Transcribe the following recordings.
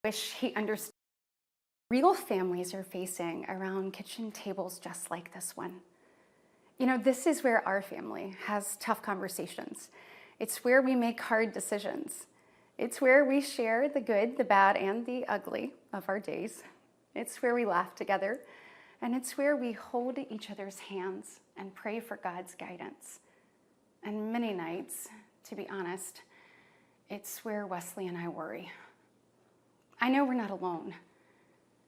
Wish he understood real families are facing around kitchen tables just like this one. You know, this is where our family has tough conversations. It's where we make hard decisions. It's where we share the good, the bad, and the ugly of our days. It's where we laugh together, and it's where we hold each other's hands and pray for God's guidance. And many nights, to be honest, it's where Wesley and I worry. I know we're not alone.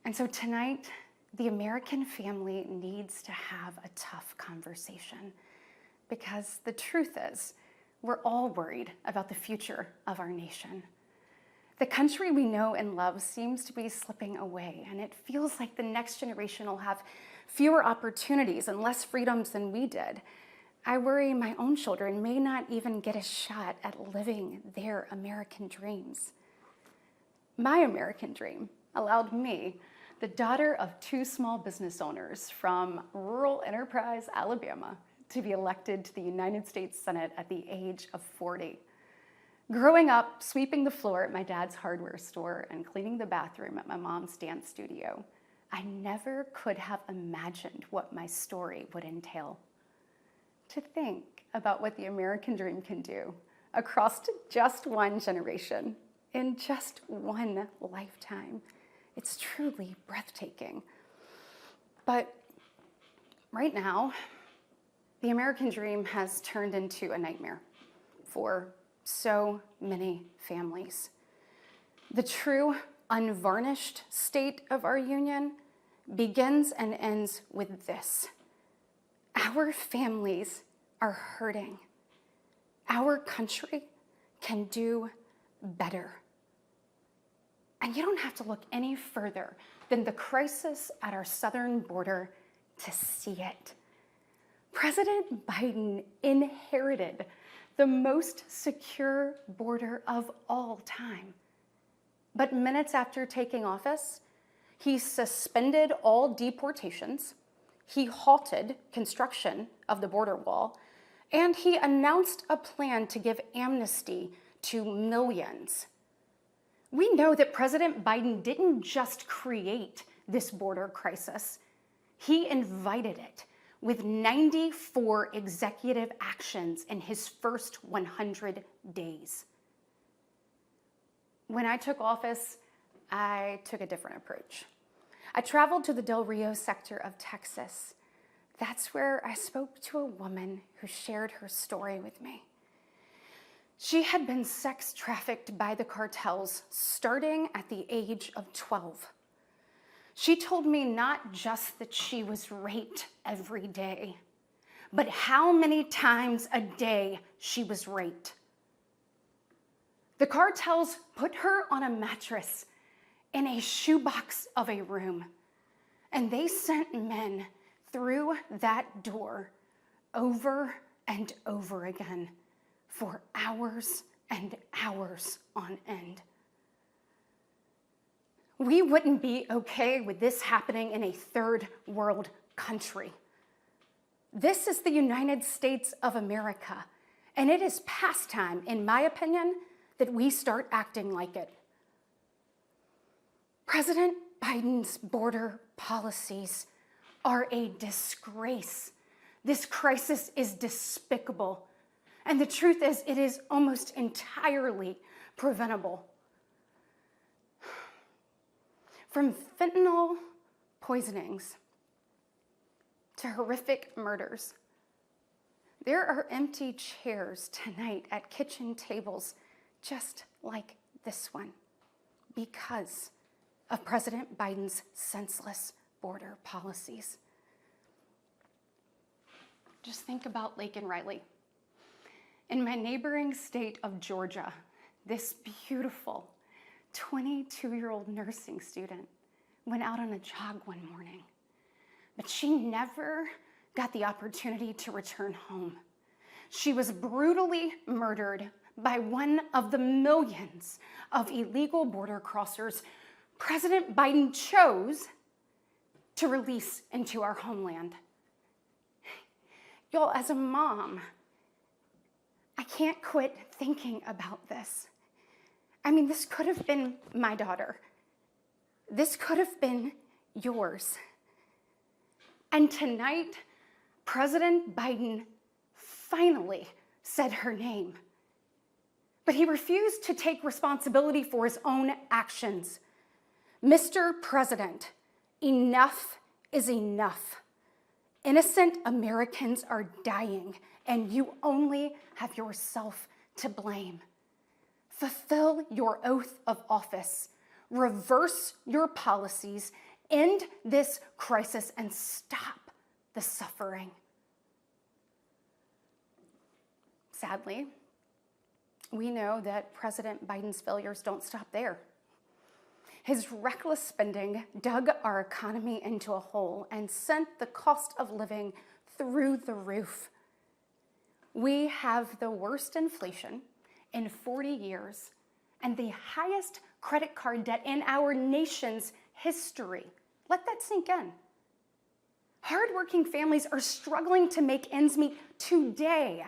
And so tonight, the American family needs to have a tough conversation, because the truth is, we're all worried about the future of our nation. The country we know and love seems to be slipping away, and it feels like the next generation will have fewer opportunities and less freedoms than we did. I worry my own children may not even get a shot at living their American dreams. My American dream allowed me, the daughter of two small business owners from rural Enterprise, Alabama, to be elected to the United States Senate at the age of 40. Growing up, sweeping the floor at my dad's hardware store and cleaning the bathroom at my mom's dance studio, I never could have imagined what my story would entail. To think about what the American dream can do across just one generation, in just one lifetime, it's truly breathtaking. But right now, the American dream has turned into a nightmare for so many families. The true, unvarnished state of our union begins and ends with this: our families are hurting. Our country can do better. And you don't have to look any further than the crisis at our southern border to see it. President Biden inherited the most secure border of all time. But minutes after taking office, he suspended all deportations, he halted construction of the border wall, and he announced a plan to give amnesty to millions. We know that President Biden didn't just create this border crisis. He invited it with 94 executive actions in his first 100 days. When I took office, I took a different approach. I traveled to the Del Rio sector of Texas. That's where I spoke to a woman who shared her story with me. She had been sex trafficked by the cartels starting at the age of 12. She told me not just that she was raped every day, but how many times a day she was raped. The cartels put her on a mattress in a shoebox of a room, and they sent men through that door over and over again for hours and hours on end. We wouldn't be okay with this happening in a third world country. This is the United States of America, and it is past time, in my opinion, that we start acting like it. President Biden's border policies are a disgrace. This crisis is despicable. And the truth is, it is almost entirely preventable. From fentanyl poisonings to horrific murders, there are empty chairs tonight at kitchen tables just like this one because of President Biden's senseless border policies. Just think about Laken Riley. In my neighboring state of Georgia, this beautiful 22-year-old nursing student went out on a jog one morning, but she never got the opportunity to return home. She was brutally murdered by one of the millions of illegal border crossers President Biden chose to release into our homeland. Y'all, as a mom, I can't quit thinking about this. I mean, this could have been my daughter. this could have been yours. And tonight, President Biden finally said her name. But he refused to take responsibility for his own actions. Mr. President, enough is enough. Innocent Americans are dying, and you only have yourself to blame. Fulfill your oath of office. Reverse your policies. End this crisis and stop the suffering. Sadly, we know that President Biden's failures don't stop there. His reckless spending dug our economy into a hole and sent the cost of living through the roof. We have the worst inflation in 40 years and the highest credit card debt in our nation's history. Let that sink in. Hardworking families are struggling to make ends meet today.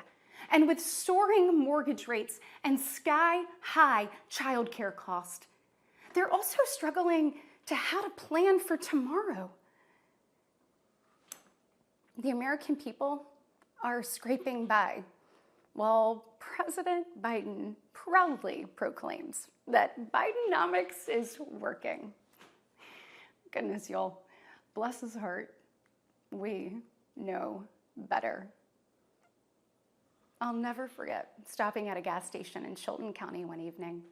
And with soaring mortgage rates and sky-high childcare costs, they're also struggling to how to plan for tomorrow. The American people are scraping by, while President Biden proudly proclaims that Bidenomics is working. Goodness, y'all, bless his heart, we know better. I'll never forget stopping at a gas station in Chilton County one evening.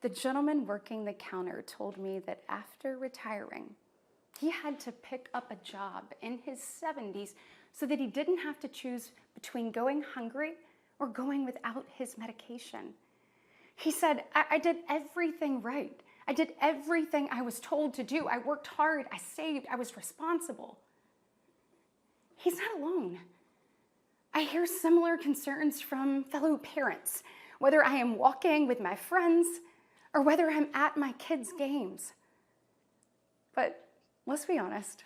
The gentleman working the counter told me that after retiring, he had to pick up a job in his 70s so that he didn't have to choose between going hungry or going without his medication. He said, I did everything right. I did everything I was told to do. I worked hard, I saved, I was responsible. He's not alone. I hear similar concerns from fellow parents, whether I am walking with my friends or whether I'm at my kids' games. But let's be honest,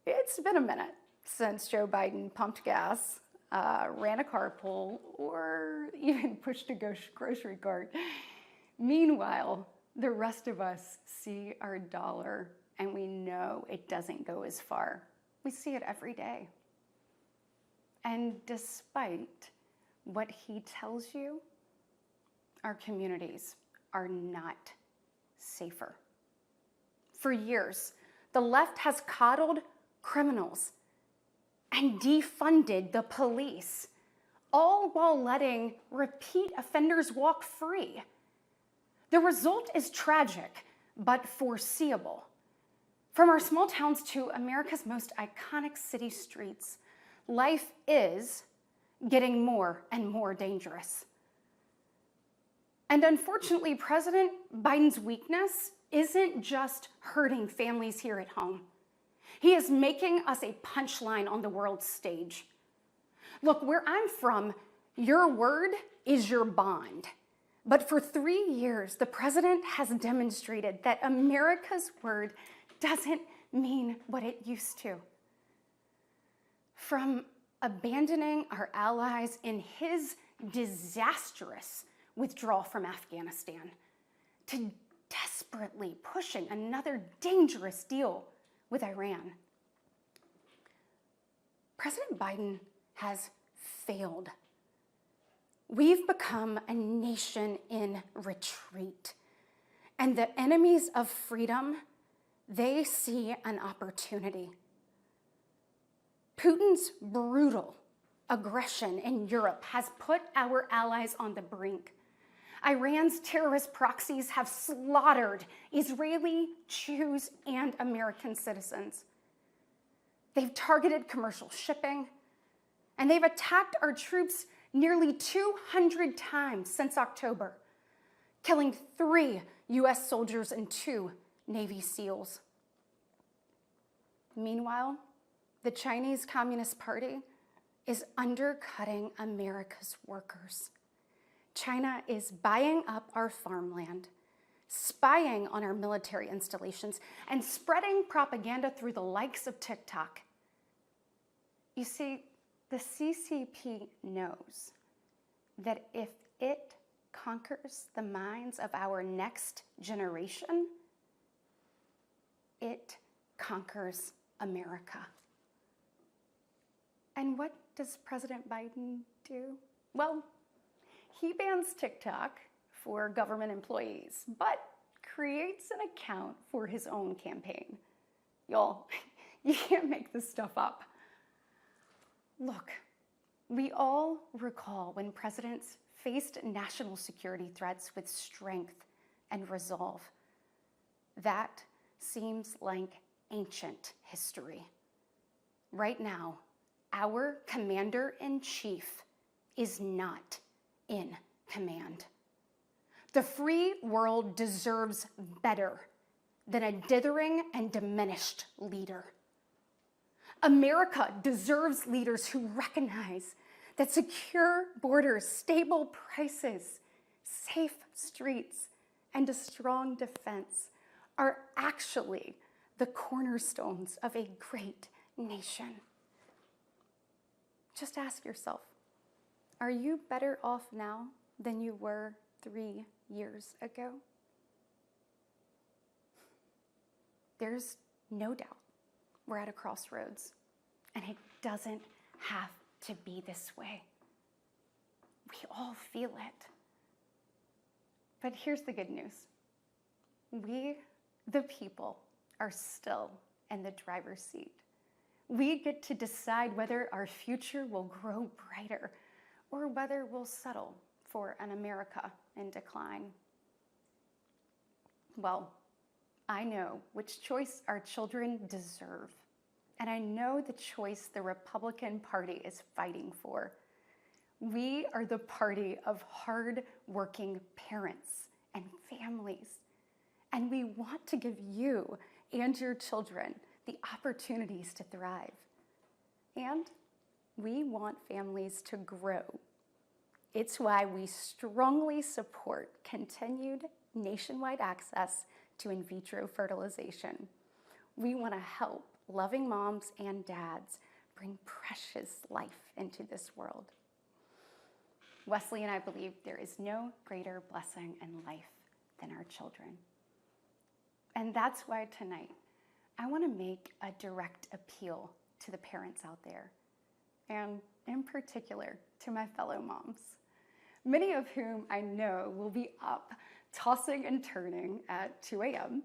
it's been a minute since Joe Biden pumped gas, ran a carpool, or even pushed a grocery cart. Meanwhile, the rest of us see our dollar and we know it doesn't go as far. We see it every day. And despite what he tells you, our communities are not safer. For years, the left has coddled criminals and defunded the police, all while letting repeat offenders walk free. The result is tragic, but foreseeable. From our small towns to America's most iconic city streets, life is getting more and more dangerous. And unfortunately, President Biden's weakness isn't just hurting families here at home. He is making us a punchline on the world stage. Look, where I'm from, your word is your bond. But for 3 years, the president has demonstrated that America's word doesn't mean what it used to. From abandoning our allies in his disastrous withdrawal from Afghanistan to desperately pushing another dangerous deal with Iran, President Biden has failed. We've become a nation in retreat, and the enemies of freedom, they see an opportunity. Putin's brutal aggression in Europe has put our allies on the brink. Iran's terrorist proxies have slaughtered Israeli, Jews, and American citizens. They've targeted commercial shipping, and they've attacked our troops nearly 200 times since October, killing 3 U.S. soldiers and 2 Navy SEALs. Meanwhile, the Chinese Communist Party is undercutting America's workers. China is buying up our farmland, spying on our military installations, and spreading propaganda through the likes of TikTok. You see, the CCP knows that if it conquers the minds of our next generation, It conquers America. And what does President Biden do? Well, he bans TikTok for government employees, but creates an account for his own campaign. Y'all, you can't make this stuff up. Look, we all recall when presidents faced national security threats with strength and resolve. That seems like ancient history. Right now, our commander-in-chief is not in command. The free world deserves better than a dithering and diminished leader. America deserves leaders who recognize that secure borders, stable prices, safe streets, and a strong defense are actually the cornerstones of a great nation. Just ask yourself, are you better off now than you were 3 years ago? There's no doubt we're at a crossroads, and it doesn't have to be this way. We all feel it. But here's the good news. We, the people, are still in the driver's seat. We get to decide whether our future will grow brighter or whether we'll settle for an America in decline. Well, I know which choice our children deserve, and I know the choice the Republican Party is fighting for. We are the party of hard-working parents and families, and we want to give you and your children the opportunities to thrive. And we want families to grow. It's why we strongly support continued nationwide access to in vitro fertilization. We want to help loving moms and dads bring precious life into this world. Wesley and I believe there is no greater blessing in life than our children. And that's why tonight, I want to make a direct appeal to the parents out there, and in particular to my fellow moms, many of whom I know will be up tossing and turning at 2 a.m.,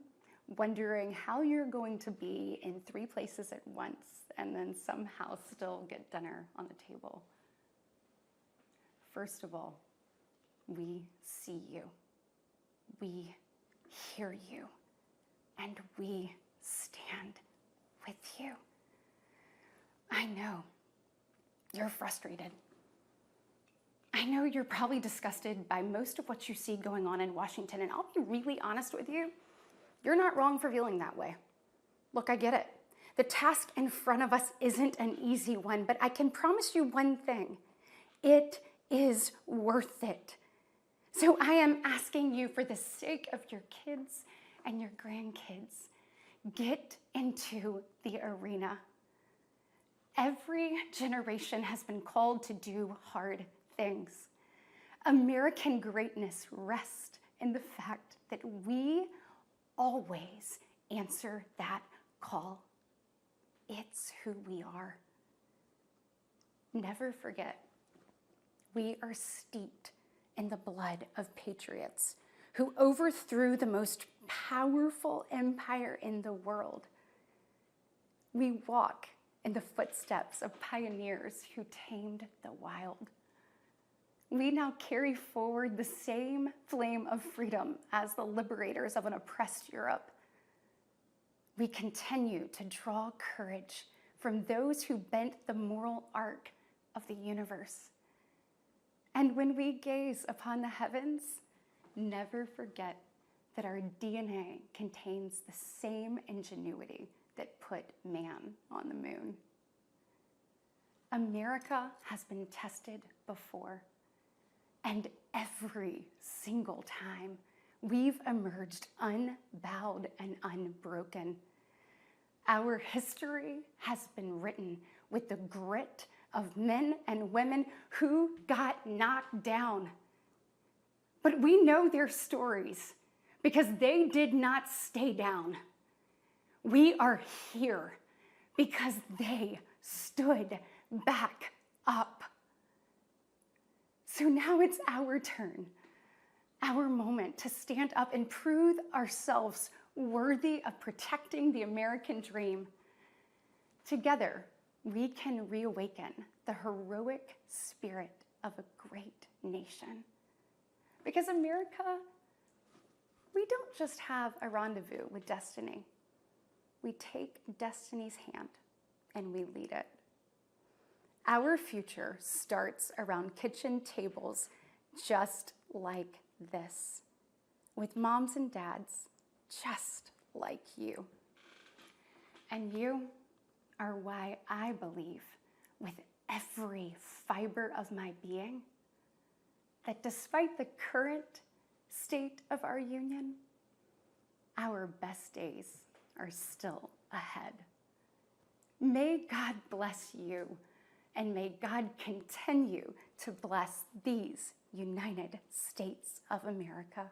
wondering how you're going to be in 3 places at once and then somehow still get dinner on the table. First of all, we see you, we hear you, and we stand with you. I know you're frustrated. I know you're probably disgusted by most of what you see going on in Washington, and I'll be really honest with you, you're not wrong for feeling that way. Look, I get it. The task in front of us isn't an easy one, but I can promise you one thing. It is worth it. So I am asking you, for the sake of your kids and your grandkids, get into the arena. Every generation has been called to do hard things. American greatness rests in the fact that we always answer that call. It's who we are. Never forget, we are steeped in the blood of patriots who overthrew the most powerful empire in the world. We walk in the footsteps of pioneers who tamed the wild. We now carry forward the same flame of freedom as the liberators of an oppressed Europe. We continue to draw courage from those who bent the moral arc of the universe. And when we gaze upon the heavens, never forget that our DNA contains the same ingenuity that put man on the moon. America has been tested before, and every single time we've emerged unbowed and unbroken. Our history has been written with the grit of men and women who got knocked down. But we know their stories because they did not stay down. We are here because they stood back up. So now it's our turn, our moment to stand up and prove ourselves worthy of protecting the American dream. Together, we can reawaken the heroic spirit of a great nation. Because America, we don't just have a rendezvous with destiny. We take destiny's hand and we lead it. Our future starts around kitchen tables just like this, with moms and dads just like you. And you are why I believe with every fiber of my being that despite the current state of our union, our best days are still ahead. May God bless you, and may God continue to bless these United States of America.